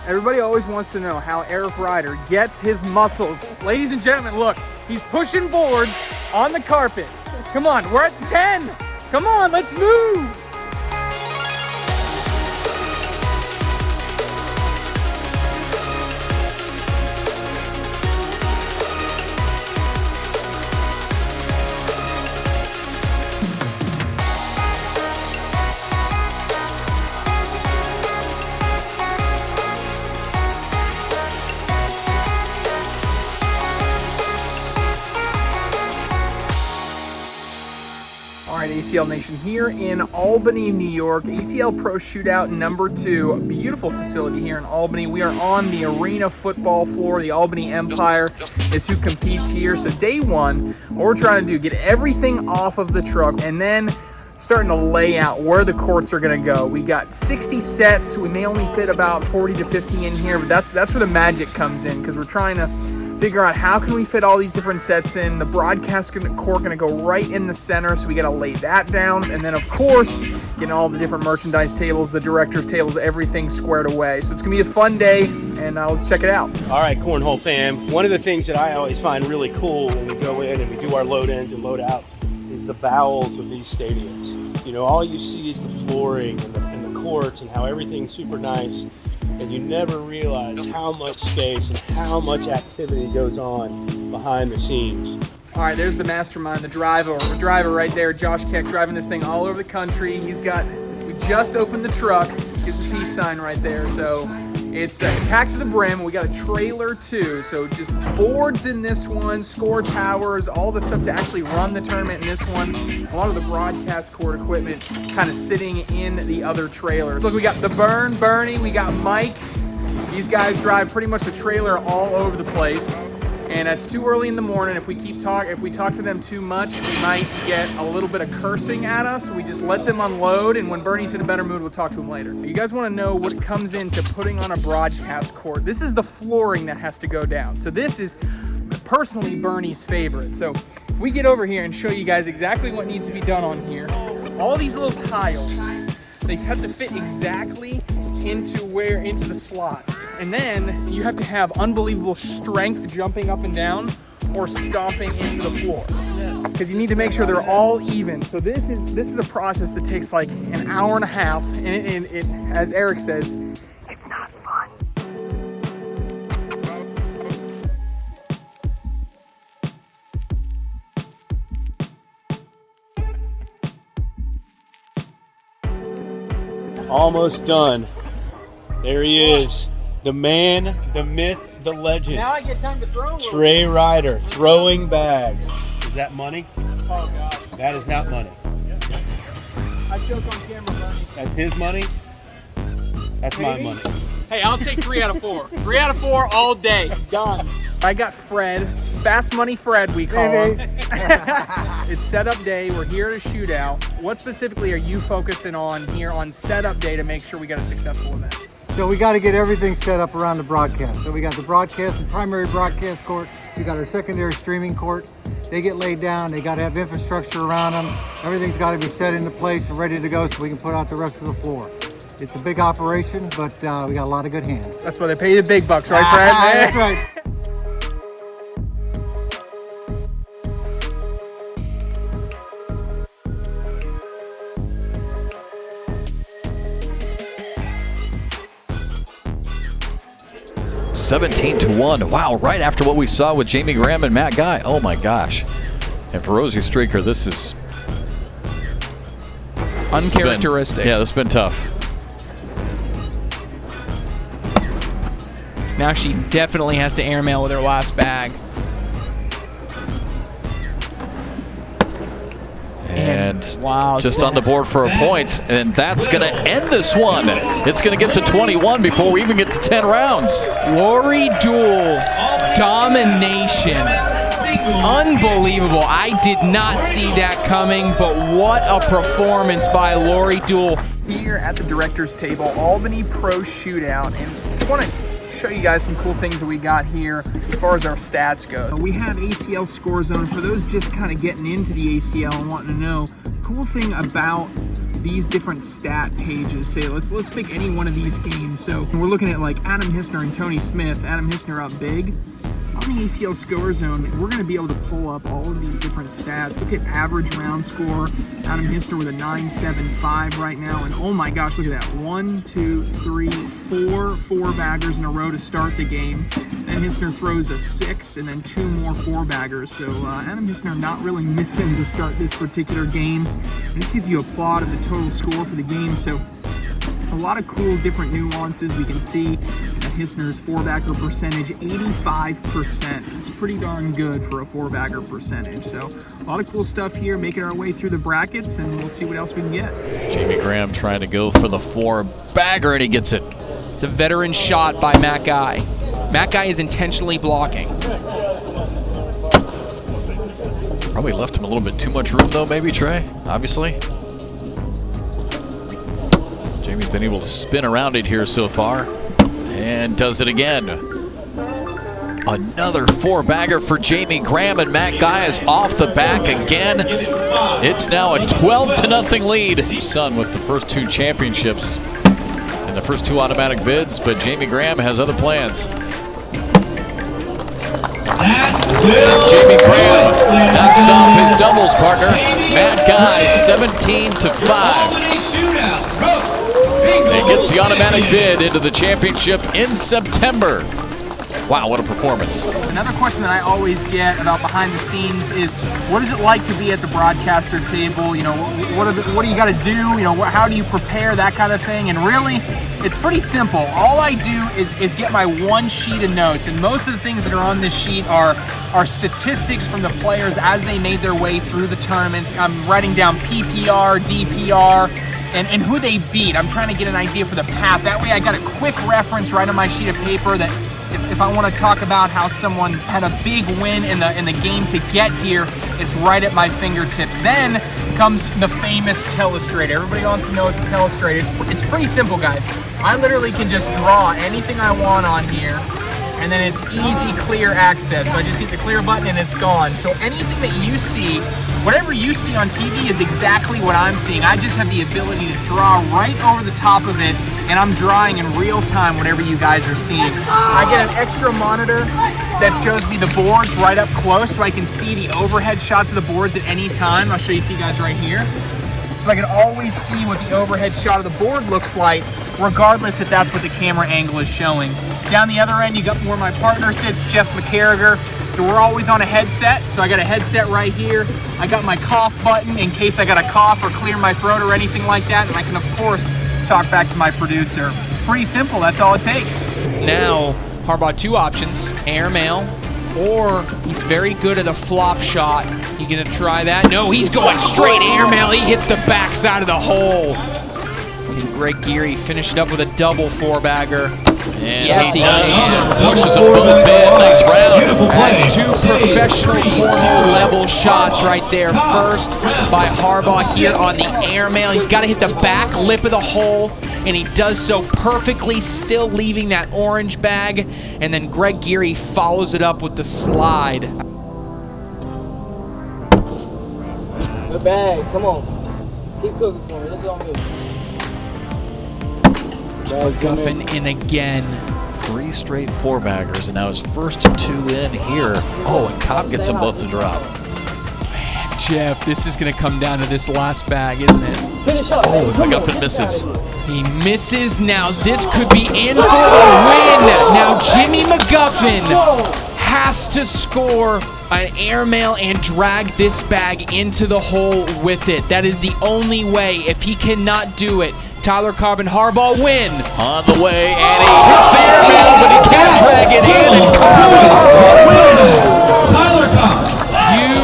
Everybody always wants to know how Eric Ryder gets his muscles. Ladies and gentlemen, look, he's pushing boards on the carpet. Come on, we're at 10. Come on, let's move. ACL Nation here in Albany, New York. ACL Pro Shootout number 2. A beautiful facility here in Albany. We are on the arena football floor. The Albany Empire is who competes here. So day 1, what we're trying to do, get everything off of the truck and then starting to lay out where the courts are going to go. We got 60 sets. We may only fit about 40 to 50 in here, but that's where the magic comes in, because we're trying to figure out how can we fit all these different sets in. The broadcast court going to go right in the center, so we got to lay that down. And then, of course, getting all the different merchandise tables, the director's tables, everything squared away. So it's going to be a fun day, and let's check it out. All right, Cornhole fam. One of the things that I always find really cool when we go in and we do our load-ins and load-outs is the bowels of these stadiums. You know, all you see is the flooring and the courts and how everything's super nice. And you never realize how much space and how much activity goes on behind the scenes. All right, there's the mastermind, the driver right there, Josh Keck, driving this thing all over the country. We just opened the truck, gives the peace sign right there. So it's packed to the brim. We got a trailer too, so just boards in this one, score towers, all the stuff to actually run the tournament in this one. A lot of the broadcast court equipment kind of sitting in the other trailers. Look, we got the Bernie, we got Mike. These guys drive pretty much the trailer all over the place. And it's too early in the morning. If we talk to them too much, we might get a little bit of cursing at us. We just let them unload, and when Bernie's in a better mood, we'll talk to him later. You guys want to know what comes into putting on a broadcast court? This is the flooring that has to go down. So this is personally Bernie's favorite. So if we get over here and show you guys exactly what needs to be done on here, all these little tiles, they have to fit exactly into the slots, and then you have to have unbelievable strength jumping up and down or stomping into the floor, because you need to make sure they're all even. So this is a process that takes like an hour and a half, and it as Eric says, it's not fun. Almost done. There he is, the man, the myth, the legend. Now I get time to throw. Trey Ryder, throwing bags. Is that money? Oh God. That is not money. I joke on camera, Bernie. That's his money. That's Maybe. my money. Hey, I'll take 3 out of 4. 3 out of 4 all day. Done. I got Fred. Fast Money Fred, we call him. It's setup day. We're here at a shootout. What specifically are you focusing on here on setup day to make sure we got a successful event? So we got to get everything set up around the broadcast. So we got the broadcast and primary broadcast court. We got our secondary streaming court. They get laid down. They got to have infrastructure around them. Everything's got to be set into place and ready to go so we can put out the rest of the floor. It's a big operation, but we got a lot of good hands. That's why they pay you the big bucks, right, Fred? That's right. (17-1). Wow, right after what we saw with Jamie Graham and Matt Guy. Oh my gosh. And for Rosie Streaker, this is uncharacteristic. This has been tough. Now she definitely has to airmail with her last bag. And wow, just on the board for a point, and that's going to end this one. It's going to get to 21 before we even get to 10 rounds. Lori Duel, domination. Unbelievable. I did not see that coming, but what a performance by Lori Duel. Here at the director's table, Albany Pro Shootout, and just want to show you guys some cool things that we got here as far as our stats go. We have ACL Score Zone for those just kind of getting into the ACL and wanting to know. Cool thing about these different stat pages. Say, let's pick any one of these games. So we're looking at like Adam Hissner and Tony Smith. Adam Hissner up big. On the ACL Score Zone, we're going to be able to pull up all of these different stats. Look at average round score. Adam Hissner with a 9.75 right now. And oh my gosh, look at that. 1, 2, 3, 4 baggers in a row to start the game. Then Hissner throws a 6 and then 2 more 4-baggers. So Adam Hissner not really missing to start this particular game. And this gives you a plot of the total score for the game. So a lot of cool different nuances. We can see that Hissner's 4-bagger percentage, 85%. It's pretty darn good for a 4-bagger percentage. So a lot of cool stuff here, making our way through the brackets, and we'll see what else we can get. Jamie Graham trying to go for the 4-bagger, and he gets it. It's a veteran shot by Matt Guy. Matt Guy is intentionally blocking. Probably left him a little bit too much room though, maybe, Trey, obviously. Jamie's been able to spin around it here so far, and does it again. Another 4-bagger for Jamie Graham, and Matt Guy is off the back again. It's now a 12-0 lead. Son with the first 2 championships and the first 2 automatic bids, but Jamie Graham has other plans. Jamie Graham knocks off his doubles partner, Matt Guy, 17-5. And gets the automatic bid into the championship in September. Wow, what a performance. Another question that I always get about behind the scenes is, what is it like to be at the broadcaster table? You know, what do you got to do? You know, how do you prepare, that kind of thing? And really, it's pretty simple. All I do is get my one sheet of notes, and most of the things that are on this sheet are statistics from the players as they made their way through the tournaments. I'm writing down PPR, DPR, and who they beat. I'm trying to get an idea for the path. That way I got a quick reference right on my sheet of paper that if I want to talk about how someone had a big win in the game to get here, it's right at my fingertips. Then comes the famous telestrator. Everybody wants to know it's a telestrator. It's pretty simple, guys. I literally can just draw anything I want on here, and then it's easy, clear access. So I just hit the clear button and it's gone. So anything that you see, whatever you see on TV is exactly what I'm seeing. I just have the ability to draw right over the top of it, and I'm drawing in real time whatever you guys are seeing. I get an extra monitor that shows me the boards right up close so I can see the overhead shots of the boards at any time. I'll show you to you guys right here. So I can always see what the overhead shot of the board looks like, regardless if that's what the camera angle is showing. Down the other end, you got where my partner sits, Jeff McCarriger. So we're always on a headset. So I got a headset right here. I got my cough button in case I got a cough or clear my throat or anything like that. And I can, of course, talk back to my producer. It's pretty simple. That's all it takes. Now, Harbaugh, 2 options, airmail, or he's very good at a flop shot. You gonna try that? No, he's going straight airmail. He hits the backside of the hole. And Greg Geary finished up with a double 4-bagger. And yes, he does. Pushes them both in. Nice round. That's 2 professional cornhole level shots right there. First by Harbaugh here on the airmail. He's got to hit the back lip of the hole, and he does so perfectly, still leaving that orange bag. And then Greg Geary follows it up with the slide. Good bag, come on. Keep cooking for me, this is all good. McGuffin in again. 3 straight 4-baggers, and now his first 2 in here. Oh, and Cobb gets them both to drop. Man, Jeff, this is going to come down to this last bag, isn't it? Finish up. Oh, McGuffin misses. He misses. Now this could be in for a win. Now Jimmy McGuffin has to score an airmail and drag this bag into the hole with it. That is the only way. If he cannot do it, Tyler Cobb and Harbaugh win. On the way, and he hits the airmail, but he can't drag it in, and Cobb and Harbaugh wins. Tyler Cobb. You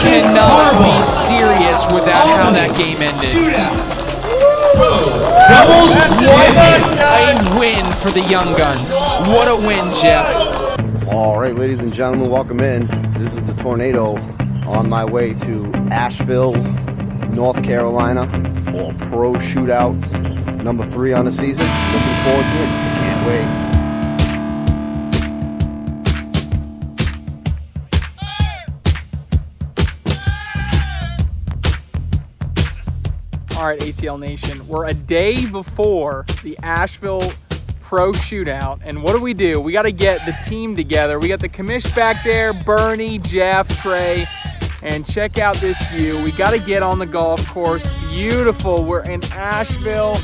cannot be serious without how that game ended. What a win for the Young Guns. What a win, Jeff. All right, ladies and gentlemen, welcome in. This is the Tornado on my way to Asheville, North Carolina for Pro Shootout number 3 on the season. Looking forward to it. Can't wait. All right, ACL Nation, we're a day before the Asheville Pro Shootout, and what do? We got to get the team together. We got the commish back there, Bernie, Jeff, Trey, and check out this view. We got to get on the golf course. Beautiful. We're in Asheville.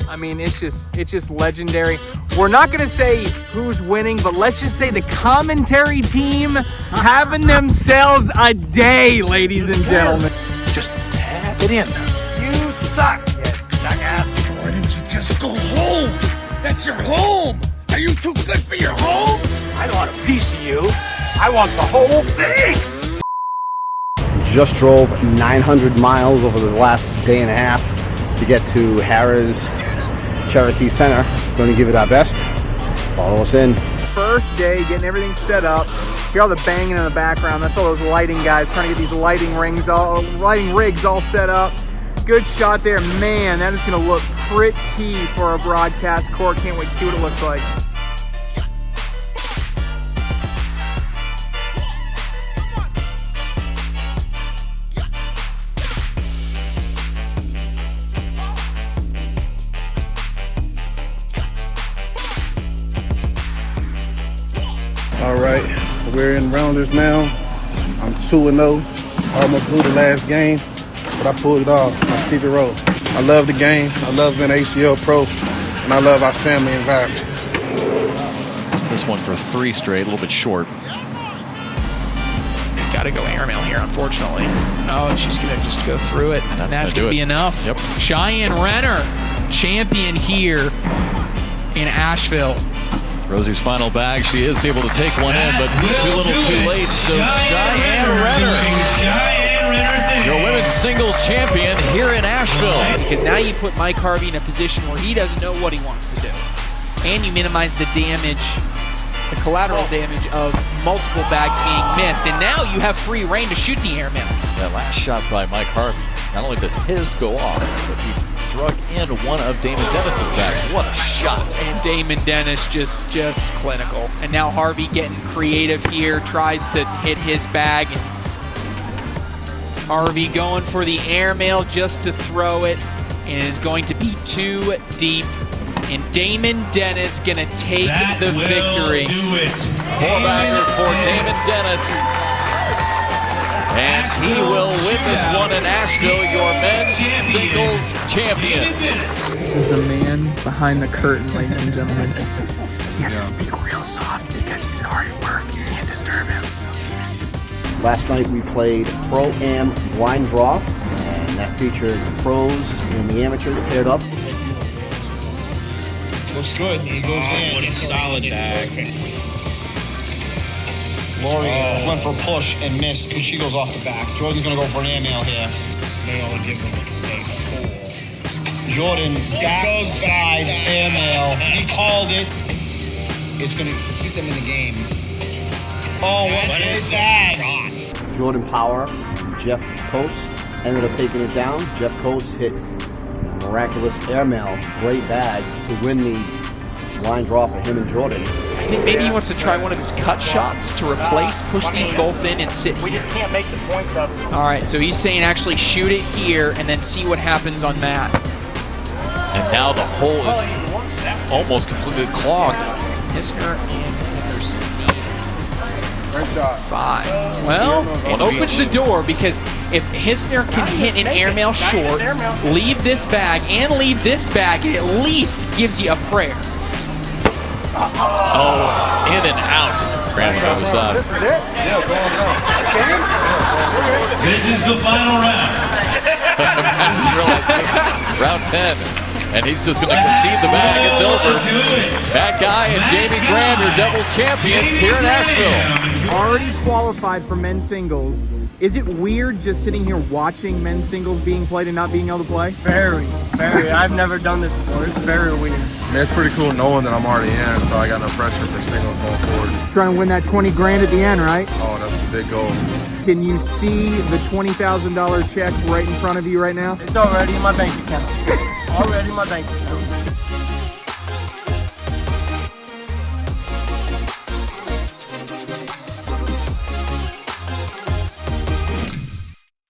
I mean, it's just legendary. We're not going to say who's winning, but let's just say the commentary team having themselves a day, ladies and gentlemen. Just tap it in. You suck, you jackass. Why didn't you just go home? That's your home. Are you too good for your home? I don't want a piece of you. I want the whole thing. Just drove 900 miles over the last day and a half to get to Harrah's Cherokee Center. Going to give it our best. Follow us in. First day, getting everything set up. Hear all the banging in the background. That's all those lighting guys trying to get these lighting rigs all set up. Good shot there. Man, that is going to look pretty for a broadcast court. Can't wait to see what it looks like. All right, we're in rounders now. I'm 2-0. Almost blew the last game, but I pulled it off. Let's keep it rolling. I love the game. I love being ACL Pro, and I love our family environment. This one for 3 straight, a little bit short. Got to go airmail here, unfortunately. Oh, she's going to just go through it, and that's going to be enough. Yep. Cheyenne Renner, champion here in Asheville. Rosie's final bag, she is able to take one in, but too little too late. So Cheyenne Renner, your women's singles champion here in Asheville. Because now you put Mike Harvey in a position where he doesn't know what he wants to do. And you minimize the damage, the collateral damage of multiple bags being missed. And now you have free reign to shoot the airmail. That last shot by Mike Harvey, not only does his go off, but he drug in one of Damon Dennis's bags. What a shot. And Damon Dennis just clinical. And now Harvey getting creative here, tries to hit his bag. And Harvey going for the airmail just to throw it. And it is going to be too deep. And Damon Dennis gonna take the victory. 4-bagger for Damon Dennis. And he will win this one in Asheville, your men's singles champion. This is the man behind the curtain, ladies and gentlemen. You have to speak real soft because he's hard at work. You can't disturb him. Last night we played Pro-Am blind draw, and that featured the pros and the amateurs paired up. Looks good. He goes in. What a solid bag. Lori went for a push and missed because she goes off the back. Jordan's going to go for an airmail here. They only give him a 4. Jordan, backside airmail. He called it. It's going to keep them in the game. Oh, what is that? Jordan Power, Jeff Coates ended up taking it down. Jeff Coates hit miraculous airmail, great bag to win the line draw for him and Jordan. I think maybe he wants to try one of his cut shots to replace, push these both in and sit We here. just can't make the points up. All right, so he's saying actually shoot it here and then see what happens on that. And now the hole is almost completely clogged. Hissner and Henderson. 5. Well, it opens the door because if Hissner can hit an airmail short, leave this bag, and leave this bag, it at least gives you a prayer. Oh, it's in and out. Brandon on the side. This is the final round. I just realized this is round 10. And he's just going to concede the bag. It's over. That guy and Jamie Graham, your Devils champions here in Asheville. Already qualified for men's singles. Is it weird just sitting here watching men's singles being played and not being able to play? Very. I've never done this before. It's very weird. I mean, it's pretty cool knowing that I'm already in, so I got no pressure for singles going forward. Trying to win that 20 grand at the end, right? Oh, that's the big goal. Can you see the $20,000 check right in front of you right now? It's already in my bank account. Already in my bank account.